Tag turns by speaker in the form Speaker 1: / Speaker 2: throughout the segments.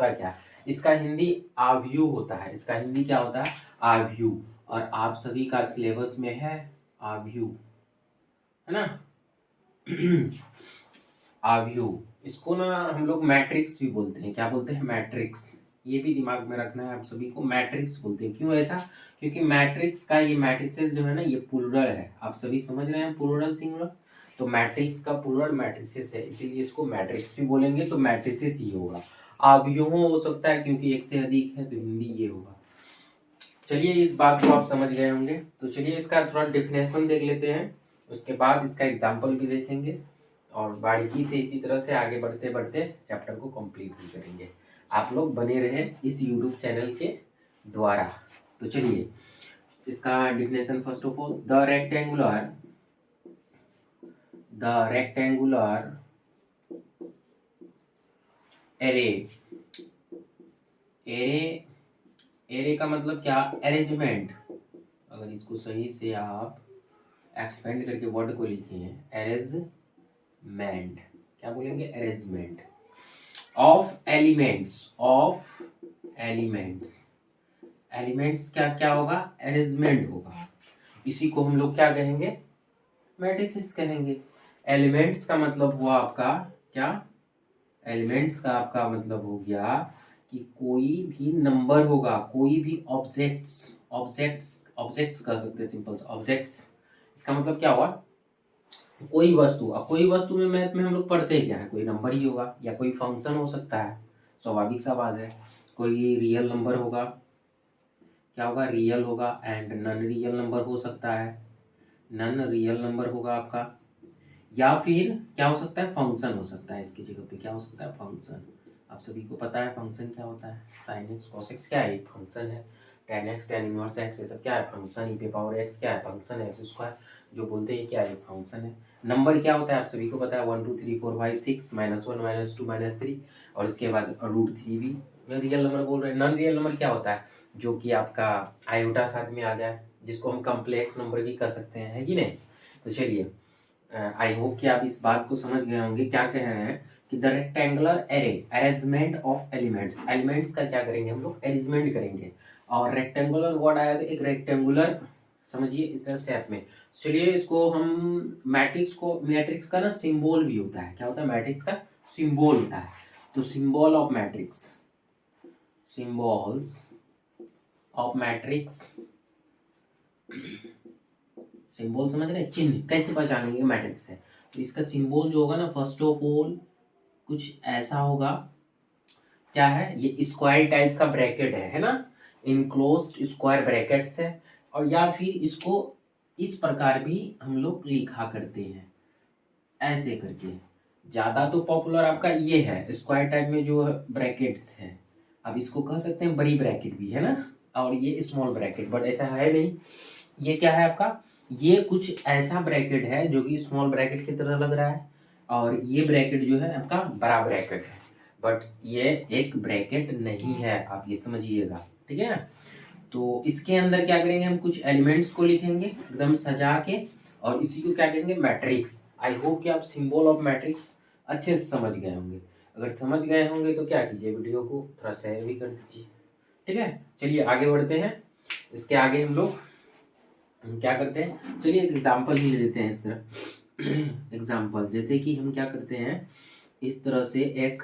Speaker 1: होता क्या है, इसका हिंदी आव्यूह होता है। इसका हिंदी क्या होता है, आव्यूह। और आप सभी का सिलेबस में है आव्यूह, है ना। आव्यूह, इसको ना हम लोग मैट्रिक्स भी बोलते हैं। क्या बोलते हैं, मैट्रिक्स। ये भी दिमाग में रखना है आप सभी को, मैट्रिक्स बोलते हैं। क्यों ऐसा, क्योंकि मैट्रिक्स का ये मैट्रिसेस जो है ना ये प्लूरल है। आप सभी समझ रहे हैं प्लूरल सिंगुलर, तो मैट्रिक्स का प्लूरल मैट्रिसेस है, इसीलिए इसको मैट्रिक्स भी बोलेंगे तो मैट्रिसेस ही होगा। आव्यूह हो सकता है क्योंकि एक से अधिक है तो हिंदी ये होगा। चलिए इस बात को आप समझ गए होंगे, तो चलिए इसका थोड़ा डिफिनेशन देख लेते हैं, उसके बाद इसका एग्जाम्पल भी देखेंगे और बारीकी से इसी तरह से आगे बढ़ते बढ़ते चैप्टर को कंप्लीट भी करेंगे। आप लोग बने रहे इस यूट्यूब चैनल के द्वारा। तो चलिए इसका definition first of all, the rectangular array. Array का मतलब क्या, अरेंजमेंट। अगर इसको सही से आप एक्सपेंड करके वर्ड को लिखे हैं, अरेंजमेंट, क्या बोलेंगे, अरेंजमेंट ऑफ एलिमेंट्स क्या क्या होगा, अरेंजमेंट होगा। इसी को हम लोग क्या कहेंगे, मैट्रिसेस कहेंगे। एलिमेंट्स का मतलब हुआ आपका क्या, एलिमेंट्स का आपका मतलब हो गया कि कोई भी नंबर होगा, कोई भी ऑब्जेक्ट्स कह सकते हैं, सिंपल से ऑब्जेक्ट्स। इसका मतलब क्या हुआ, कोई वस्तु। अब कोई वस्तु में मैथ में हम लोग पढ़ते हैं क्या है, कोई नंबर ही होगा या कोई फंक्शन हो सकता है, स्वाभाविक सा बात है। कोई रियल नंबर होगा, क्या होगा, रियल होगा। एंड नॉन रियल नंबर हो सकता है, नॉन रियल नंबर होगा आपका। या फिर क्या हो सकता है, फंक्शन हो सकता है। इसकी जगह पे क्या हो सकता है, फंक्शन। आप सभी को पता है फंक्शन क्या होता है, साइन एक्स कॉस एक्स क्या है, एक फंक्शन है। Ten x tan inverse x ये सब क्या है, फंक्शन। ई पे पावर एक्स क्या है, फंक्शन है। एक्स स्क्वायर जो बोलते हैं क्या है, फंक्शन है। नंबर क्या होता है आप सभी को पता है, 1 2 3 4 5 6 -1 -2 -3 और इसके बाद √3 भी रियल नंबर बोल रहे हैं। नॉन रियल नंबर क्या होता है, जो कि आपका आयोटा साथ में आ जाए, जिसको हम कॉम्प्लेक्स नंबर भी कह सकते हैं, है कि नहीं। तो चलिए आई होप कि आप इस बात को समझ गए होंगे। क्या कह रहे हैं कि the rectangular array, arrangement of elements. Elements का क्या करेंगे हम लोग, अरेंजमेंट करेंगे। और रेक्टेंगुलर वर्ड आया तो एक रेक्टेंगुलर समझिए इस तरह शेप में। चलिए इसको हम मैट्रिक्स का ना सिंबल भी होता है। क्या होता है, मैट्रिक्स का सिंबल होता है। तो symbol of matrix, symbols of matrix, symbol समझ रहे हैं, चिन्ह कैसे पहचानेंगे मैट्रिक्स से। तो इसका सिंबल जो होगा ना, फर्स्ट ऑफ ऑल कुछ ऐसा होगा, क्या है ये, स्क्वायर टाइप का ब्रैकेट है ना, इनक्लोज्ड स्क्वायर ब्रैकेट्स है। और या फिर इसको इस प्रकार भी हम लोग लिखा करते हैं, ऐसे करके। ज्यादा तो पॉपुलर आपका ये है स्क्वायर टाइप में जो ब्रैकेट्स है। अब इसको कह सकते हैं बड़ी ब्रैकेट भी, है ना, और ये स्मॉल ब्रैकेट, बट ऐसा है नहीं। ये क्या है आपका, ये कुछ ऐसा ब्रैकेट है जो कि स्मॉल ब्रैकेट की तरह लग रहा है, और ये ब्रैकेट जो है आपका बड़ा ब्रैकेट है, बट ये एक ब्रैकेट नहीं है, आप ये समझिएगा, ठीक है ना। तो इसके अंदर क्या करेंगे, हम कुछ एलिमेंट्स को लिखेंगे एकदम सजा के, और इसी को क्या कहेंगे, मैट्रिक्स। आई होप कि आप सिंबल ऑफ मैट्रिक्स अच्छे से समझ गए होंगे। अगर समझ गए होंगे तो क्या कीजिए, वीडियो को थोड़ा शेयर भी कर दीजिए, ठीक है। चलिए आगे बढ़ते हैं। इसके आगे हम लोग क्या करते हैं, चलिए एक एग्जाम्पल ही ले लेते हैं इस तरह। एग्जाम्पल जैसे कि हम क्या करते हैं, इस तरह से एक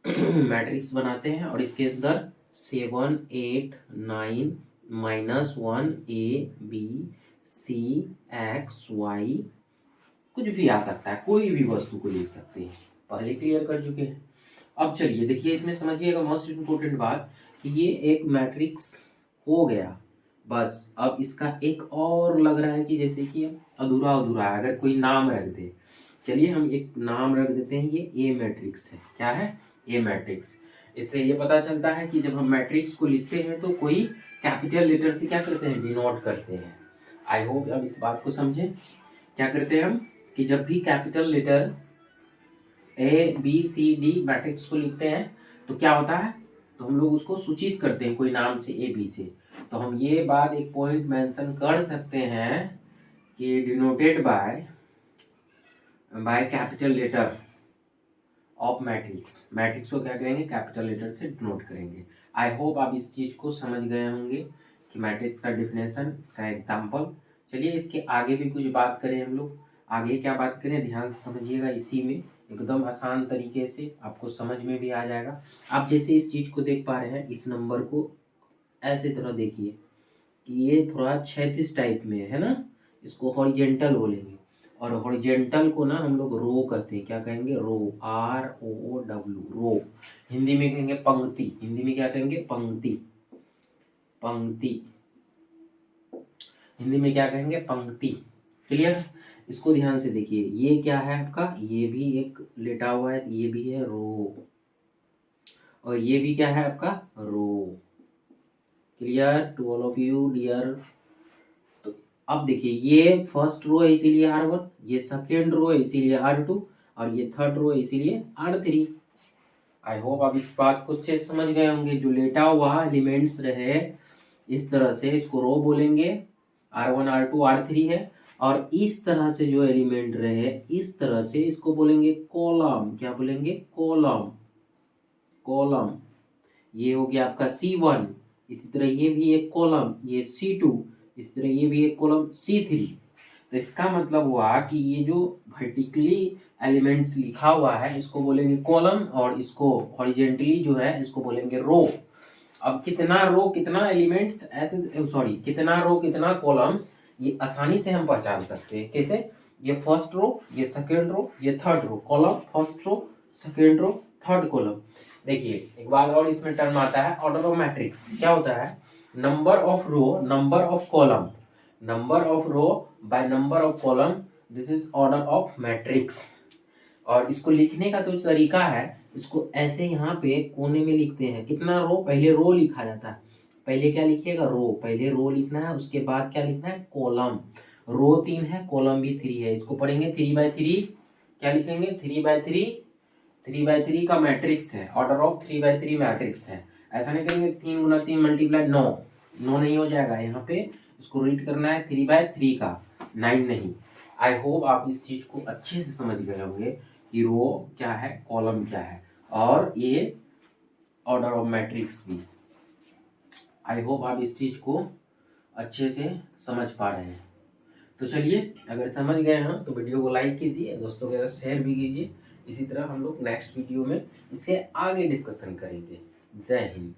Speaker 1: मैट्रिक्स बनाते हैं और इसके अंदर 7 8 9 -1 ABC XY कुछ भी आ सकता है, कोई भी वस्तु को लिख सकते हैं, पहले क्लियर कर चुके हैं। अब चलिए देखिए इसमें समझिएगा मोस्ट इम्पोर्टेंट बात कि ये एक मैट्रिक्स हो गया, बस अब इसका एक और लग रहा है कि जैसे कि अधूरा अधूरा है, अगर कोई नाम रख दे। चलिए हम एक नाम रख देते हैं, ये ए मैट्रिक्स है। क्या है, ए मैट्रिक्स। इससे ये पता चलता है कि जब हम मैट्रिक्स को लिखते हैं तो कोई कैपिटल लेटर से क्या करते हैं, डिनोट करते हैं। आई होप अब इस बात को समझे। क्या करते हैं हम कि जब भी कैपिटल लेटर ABCD मैट्रिक्स को लिखते हैं तो क्या होता है, तो हम लोग उसको सूचित करते हैं कोई नाम से, AB से। तो हम ये बात एक पॉइंट मेंशन कर सकते हैं कि denoted by capital letter of matrix. Matrix को क्या करेंगे, कैपिटल लेटर से डिनोट करेंगे। आई होप आप इस चीज़ को समझ गए होंगे कि मैट्रिक्स का डिफिनेशन, इसका एग्जाम्पल। चलिए इसके आगे भी कुछ बात करें हम लोग। आगे क्या बात करें, ध्यान से समझिएगा, इसी में एकदम आसान तरीके से आपको समझ में भी आ जाएगा। आप जैसे इस चीज़ को देख पा रहे हैं, इस नंबर को ऐसे तरह देखिए कि ये थोड़ा क्षैतिज टाइप में है ना, इसको हॉरिजेंटल बोलेंगे। और हॉरिजेंटल को ना हम लोग रो कहते हैं। क्या कहेंगे, रो, ROW, रो। हिंदी में कहेंगे पंक्ति। हिंदी में क्या कहेंगे, पंक्ति। पंक्ति हिंदी में क्या कहेंगे, पंक्ति। क्लियर। इसको ध्यान से देखिए, ये क्या है आपका, ये भी एक लेटा हुआ है, ये भी है रो, और ये भी क्या है आपका, row. Clear to all of you dear. तो अब देखिए, ये फर्स्ट रो है इसीलिए R1, ये सेकेंड रो है इसीलिए R2, और ये थर्ड रो है इसीलिए R3। आई होप आप इस बात को अच्छे से समझ गए होंगे। जो लेटा हुआ एलिमेंट्स रहे इस तरह से, इसको रो बोलेंगे, R1 R2 R3 है। और इस तरह से जो एलिमेंट रहे इस तरह से, इसको बोलेंगे कॉलम। क्या बोलेंगे, कॉलम। कॉलम, ये हो गया आपका C1। इसी तरह ये भी एक कॉलम, ये C2। इस तरह ये भी एक कॉलम C3। तो इसका मतलब हुआ कि ये जो वर्टिकली एलिमेंट्स लिखा हुआ है इसको बोलेंगे कॉलम, और इसको हॉरिजेंटली जो है इसको बोलेंगे रो। अब कितना रो कितना एलिमेंट्स ऐसे, सॉरी, कितना रो कितना कॉलम्स, ये आसानी से हम पहचान सकते हैं। कैसे, ये फर्स्ट रो, ये सेकेंड रो, ये third row, column first row, second row, third column. देखिए एक बार और इसमें टर्म आता है ऑर्डर ऑफ मैट्रिक्स। क्या होता है, number of row, number of column, number of row by number of column, this is order of matrix. और इसको लिखने का तो तरीका है, इसको ऐसे यहाँ पे कोने में लिखते हैं। कितना रो, पहले रो लिखा जाता है। पहले क्या लिखिएगा, रो, पहले रो लिखना है, उसके बाद क्या लिखना है, कॉलम। रो 3 है, कॉलम भी 3 है, इसको पढ़ेंगे 3/3। क्या लिखेंगे, 3/3। 3/3 का मैट्रिक्स है, ऑर्डर ऑफ 3/3 मैट्रिक्स है। ऐसा नहीं करेंगे 3 × 3 × 9, 9 नहीं हो जाएगा यहाँ पे। इसको रीड करना है 3/3 का, 9 नहीं। आई होप आप इस चीज को अच्छे से समझ गए होंगे कि रो क्या है, कॉलम क्या है, और ये ऑर्डर ऑफ मैट्रिक्स भी। आई होप आप इस चीज को अच्छे से समझ पा रहे हैं। तो चलिए, अगर समझ गए हैं तो वीडियो को लाइक कीजिए, दोस्तों के साथ शेयर भी कीजिए। इसी तरह हम लोग नेक्स्ट वीडियो में इसके आगे डिस्कशन करेंगे। जय हिंद।